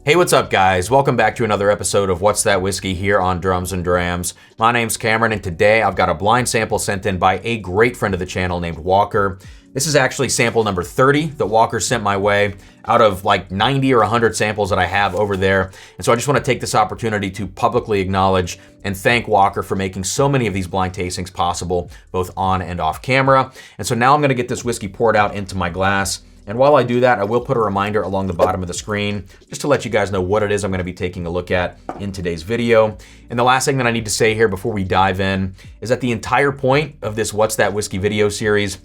Hey, what's up guys? Welcome back to another episode of What's That Whiskey here on Drums and Drams. My name's Cameron and today I've got a blind sample sent in by a great friend of the channel named Walker. This is actually sample number 30 that Walker sent my way out of like 90 or 100 samples that I have over there. And so I just want to take this opportunity to publicly acknowledge and thank Walker for making so many of these blind tastings possible, both on and off camera. And so now I'm going to get this whiskey poured out into my glass. And while I do that, I will put a reminder along the bottom of the screen just to let you guys know what it is I'm going to be taking a look at in today's video. And the last thing that I need to say here before we dive in is that the entire point of this What's That Whiskey video series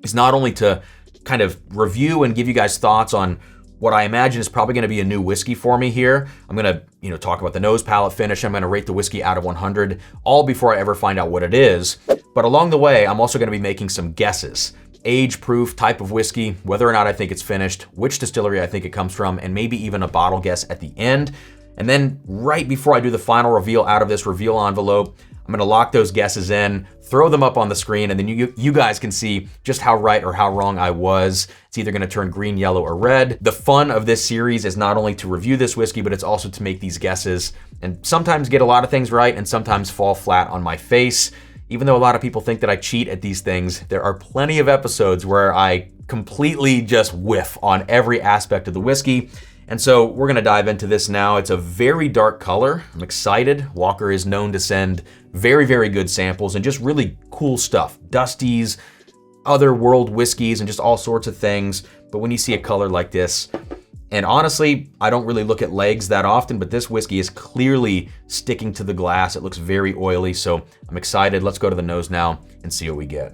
is not only to kind of review and give you guys thoughts on what I imagine is probably going to be a new whiskey for me here. I'm going to, talk about the nose, palate, finish. I'm going to rate the whiskey out of 100, all before I ever find out what it is. But along the way, I'm also going to be making some guesses. Age, proof, type of whiskey, whether or not I think it's finished, which distillery I think it comes from, and maybe even a bottle guess at the end. And then right before I do the final reveal out of this reveal envelope, I'm gonna lock those guesses in, throw them up on the screen, and then you guys can see just how right or how wrong I was. It's either gonna turn green, yellow, or red. The fun of this series is not only to review this whiskey, but it's also to make these guesses and sometimes get a lot of things right and sometimes fall flat on my face. Even though a lot of people think that I cheat at these things, there are plenty of episodes where I completely just whiff on every aspect of the whiskey. And so we're gonna dive into this now. It's a very dark color. I'm excited. Walker is known to send very, very good samples and just really cool stuff. Dusties, other world whiskeys, and just all sorts of things. But when you see a color like this, and honestly, I don't really look at legs that often, but this whiskey is clearly sticking to the glass. It looks very oily, so I'm excited. Let's go to the nose now and see what we get.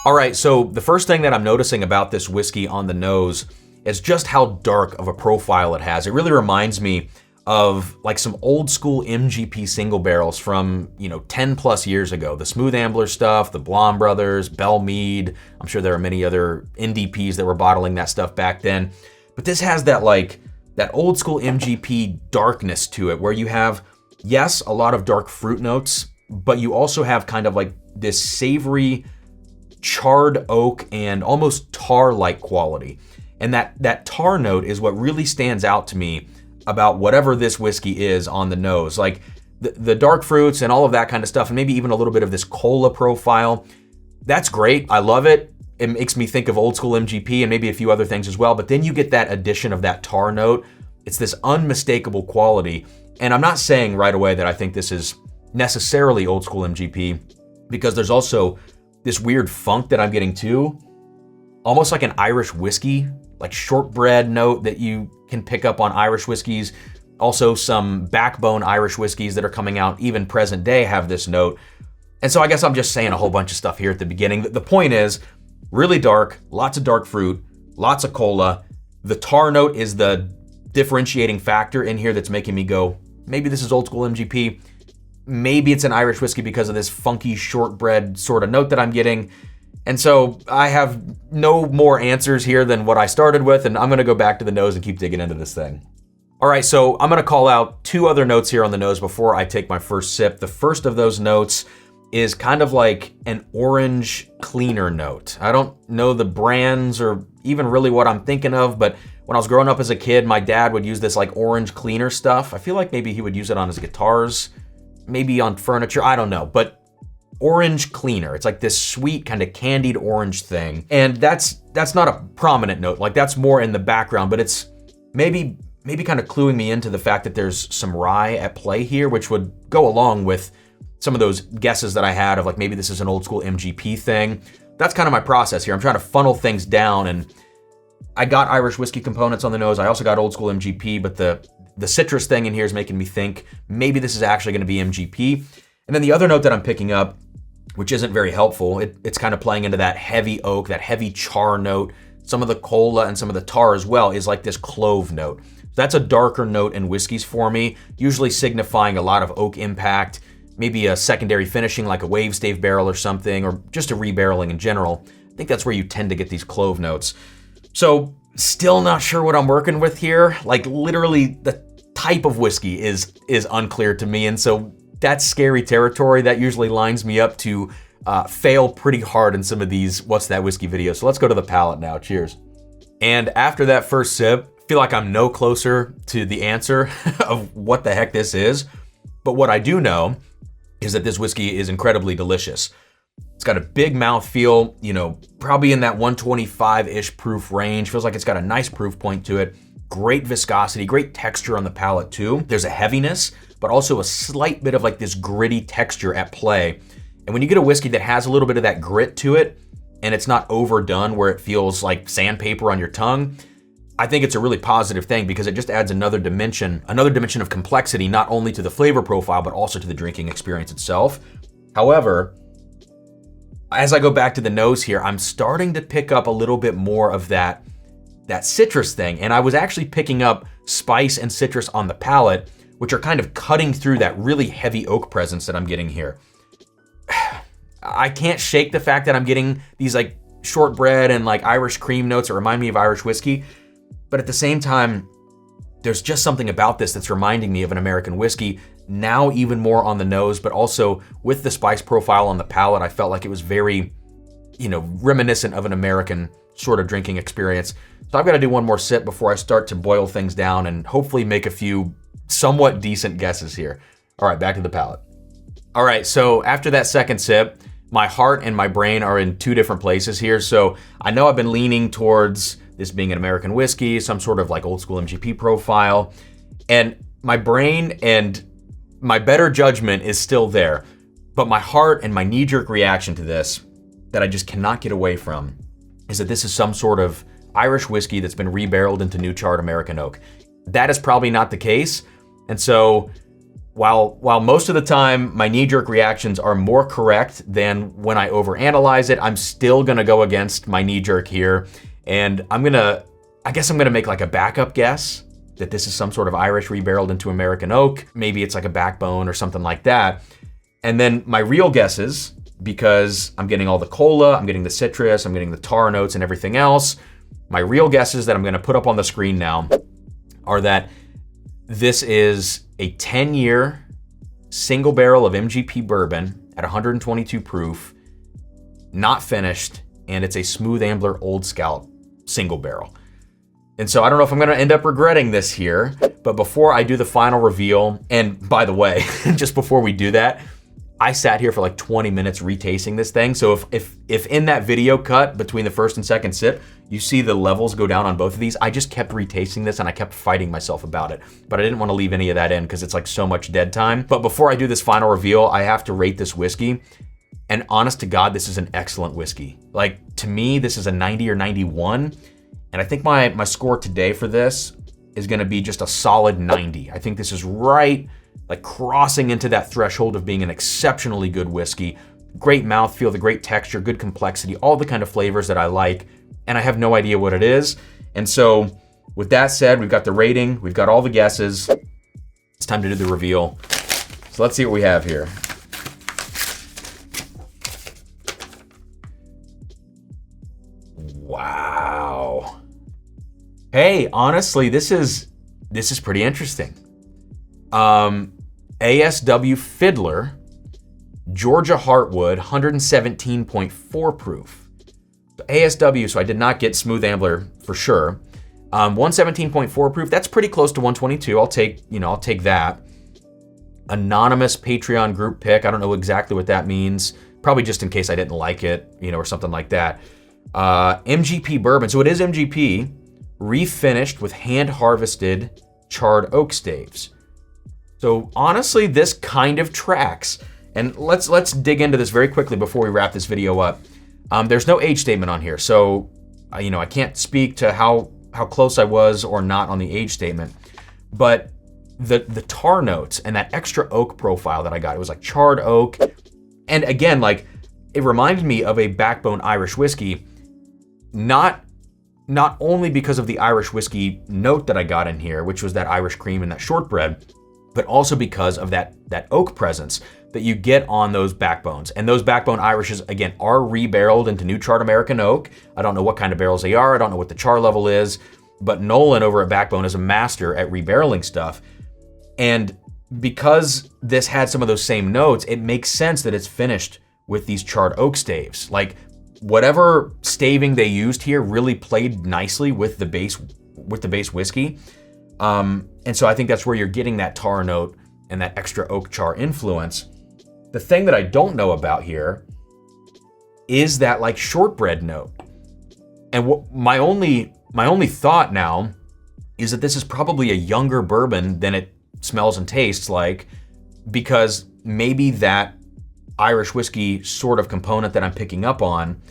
All right, so the first thing that I'm noticing about this whiskey on the nose is just how dark of a profile it has. It really reminds me of like some old school MGP single barrels from, 10 plus years ago. The Smooth Ambler stuff, the Blonde Brothers, Bell Mead. I'm sure there are many other NDPs that were bottling that stuff back then. But this has that old school MGP darkness to it where you have, yes, a lot of dark fruit notes, but you also have kind of like this savory charred oak and almost tar-like quality. And that tar note is what really stands out to me about whatever this whiskey is on the nose. Like the dark fruits and all of that kind of stuff, and maybe even a little bit of this cola profile. That's great. I love it. It makes me think of old school MGP and maybe a few other things as well. But then you get that addition of that tar note. It's this unmistakable quality. And I'm not saying right away that I think this is necessarily old school MGP, because there's also this weird funk that I'm getting too. Almost like an Irish whiskey, like shortbread note that you can pick up on Irish whiskeys. Also some backbone Irish whiskeys that are coming out even present day have this note. And so I guess I'm just saying a whole bunch of stuff here at the beginning. The point is, really dark, lots of dark fruit, lots of cola. The tar note is the differentiating factor in here that's making me go, maybe this is old school MGP. Maybe it's an Irish whiskey because of this funky shortbread sort of note that I'm getting. And so I have no more answers here than what I started with, and I'm gonna go back to the nose and keep digging into this thing. All right, so I'm gonna call out two other notes here on the nose before I take my first sip. The first of those notes is kind of like an orange cleaner note. I don't know the brands or even really what I'm thinking of, but when I was growing up as a kid, my dad would use this like orange cleaner stuff. I feel like maybe he would use it on his guitars, maybe on furniture, I don't know, but orange cleaner. It's like this sweet kind of candied orange thing. And that's not a prominent note, like that's more in the background, but it's maybe kind of cluing me into the fact that there's some rye at play here, which would go along with some of those guesses that I had of like, maybe this is an old school MGP thing. That's kind of my process here. I'm trying to funnel things down, and I got Irish whiskey components on the nose. I also got old school MGP, but the citrus thing in here is making me think maybe this is actually gonna be MGP. And then the other note that I'm picking up, which isn't very helpful, it's kind of playing into that heavy oak, that heavy char note. Some of the cola and some of the tar as well is like this clove note. So that's a darker note in whiskeys for me, usually signifying a lot of oak impact, maybe a secondary finishing like a wave stave barrel or something, or just a rebarreling in general. I think that's where you tend to get these clove notes. So still not sure what I'm working with here. Like literally the type of whiskey is unclear to me. And so that's scary territory. That usually lines me up to fail pretty hard in some of these What's That Whiskey videos. So let's go to the palate now. Cheers. And after that first sip, I feel like I'm no closer to the answer of what the heck this is. But what I do know is that this whiskey is incredibly delicious. It's got a big mouthfeel, you know, probably in that 125-ish proof range. Feels like it's got a nice proof point to it. Great viscosity, great texture on the palate too. There's a heaviness, but also a slight bit of like this gritty texture at play. And when you get a whiskey that has a little bit of that grit to it, and it's not overdone where it feels like sandpaper on your tongue, I think it's a really positive thing because it just adds another dimension of complexity, not only to the flavor profile, but also to the drinking experience itself. However, as I go back to the nose here, I'm starting to pick up a little bit more of that citrus thing. And I was actually picking up spice and citrus on the palate, which are kind of cutting through that really heavy oak presence that I'm getting here. I can't shake the fact that I'm getting these like shortbread and like Irish cream notes that remind me of Irish whiskey. But at the same time, there's just something about this that's reminding me of an American whiskey, now even more on the nose, but also with the spice profile on the palate, I felt like it was very, you know, reminiscent of an American sort of drinking experience. So I've got to do one more sip before I start to boil things down and hopefully make a few somewhat decent guesses here. All right, back to the palate. All right, so after that second sip, my heart and my brain are in two different places here. So I know I've been leaning towards this being an American whiskey, some sort of like old school MGP profile. And my brain and my better judgment is still there. But my heart and my knee-jerk reaction to this that I just cannot get away from is that this is some sort of Irish whiskey that's been rebarreled into new charred American oak. That is probably not the case. And so while most of the time my knee-jerk reactions are more correct than when I overanalyze it, I'm still gonna go against my knee-jerk here. And I guess I'm gonna make like a backup guess that this is some sort of Irish rebarreled into American oak. Maybe it's like a backbone or something like that. And then my real guesses, because I'm getting all the cola, I'm getting the citrus, I'm getting the tar notes and everything else. My real guesses that I'm gonna put up on the screen now are that this is a 10-year single barrel of MGP bourbon at 122 proof, not finished, and it's a Smooth Ambler Old Scout single barrel. And so I don't know if I'm gonna end up regretting this here, but before I do the final reveal, and by the way, just before we do that, I sat here for like 20 minutes retasting this thing. So if in that video cut between the first and second sip, you see the levels go down on both of these, I just kept retasting this and I kept fighting myself about it. But I didn't want to leave any of that in because it's like so much dead time. But before I do this final reveal, I have to rate this whiskey. And honest to God, this is an excellent whiskey. Like, to me, this is a 90 or 91. And I think my score today for this is gonna be just a solid 90. I think this is right, like crossing into that threshold of being an exceptionally good whiskey. Great mouthfeel, the great texture, good complexity, all the kind of flavors that I like. And I have no idea what it is. And so with that said, we've got the rating, we've got all the guesses. It's time to do the reveal. So let's see what we have here. Wow. Hey, honestly, this is pretty interesting. ASW Fiddler, Georgia Heartwood, 117.4 proof. ASW, so I did not get Smooth Ambler for sure. 117.4 proof, that's pretty close to 122. I'll take that. Anonymous Patreon group pick, I don't know exactly what that means. Probably just in case I didn't like it, or something like that. MGP bourbon, so it is MGP, refinished with hand-harvested charred oak staves. So honestly, this kind of tracks. And let's dig into this very quickly before we wrap this video up. There's no age statement on here, so I can't speak to how close I was or not on the age statement. But the tar notes and that extra oak profile that I got, it was like charred oak. And again, like it reminded me of a backbone Irish whiskey, not only because of the Irish whiskey note that I got in here, which was that Irish cream and that shortbread, but also because of that oak presence that you get on those backbones. And those backbone Irishes, again, are rebarreled into new charred American oak. I don't know what kind of barrels they are. I don't know what the char level is, but Nolan over at Backbone is a master at rebarreling stuff. And because this had some of those same notes, it makes sense that it's finished with these charred oak staves. Like, whatever staving they used here really played nicely with the base whiskey. And so I think that's where you're getting that tar note and that extra oak char influence. The thing that I don't know about here is that like shortbread note. And my only thought now is that this is probably a younger bourbon than it smells and tastes like, because maybe that Irish whiskey sort of component that I'm picking up on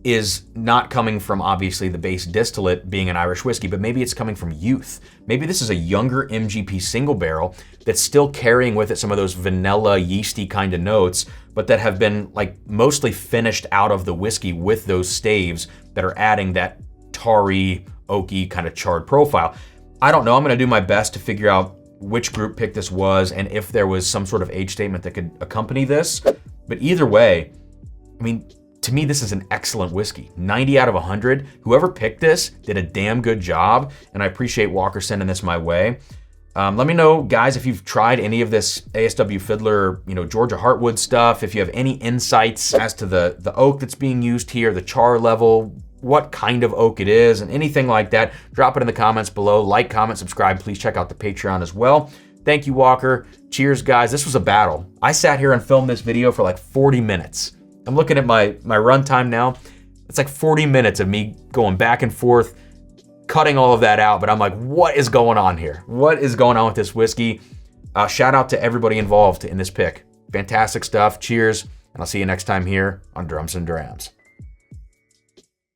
is not coming from obviously the base distillate being an Irish whiskey, but maybe it's coming from youth. Maybe this is a younger MGP single barrel that's still carrying with it some of those vanilla yeasty kind of notes, but that have been like mostly finished out of the whiskey with those staves that are adding that tarry, oaky kind of charred profile. I don't know. I'm gonna do my best to figure out which group pick this was and if there was some sort of age statement that could accompany this. But either way, I mean, to me, this is an excellent whiskey. 90 out of 100. Whoever picked this did a damn good job, and I appreciate Walker sending this my way. Let me know, guys, if you've tried any of this ASW Fiddler, Georgia Heartwood stuff, if you have any insights as to the oak that's being used here, the char level, what kind of oak it is, and anything like that. Drop it in the comments below. Like, comment, subscribe. Please check out the Patreon as well. Thank you, Walker. Cheers, guys. This was a battle. I sat here and filmed this video for like 40 minutes. I'm looking at my runtime now. It's like 40 minutes of me going back and forth, cutting all of that out, but I'm like, what is going on here? What is going on with this whiskey? Shout out to everybody involved in this pick. Fantastic stuff. Cheers, and I'll see you next time here on Drums and Drams.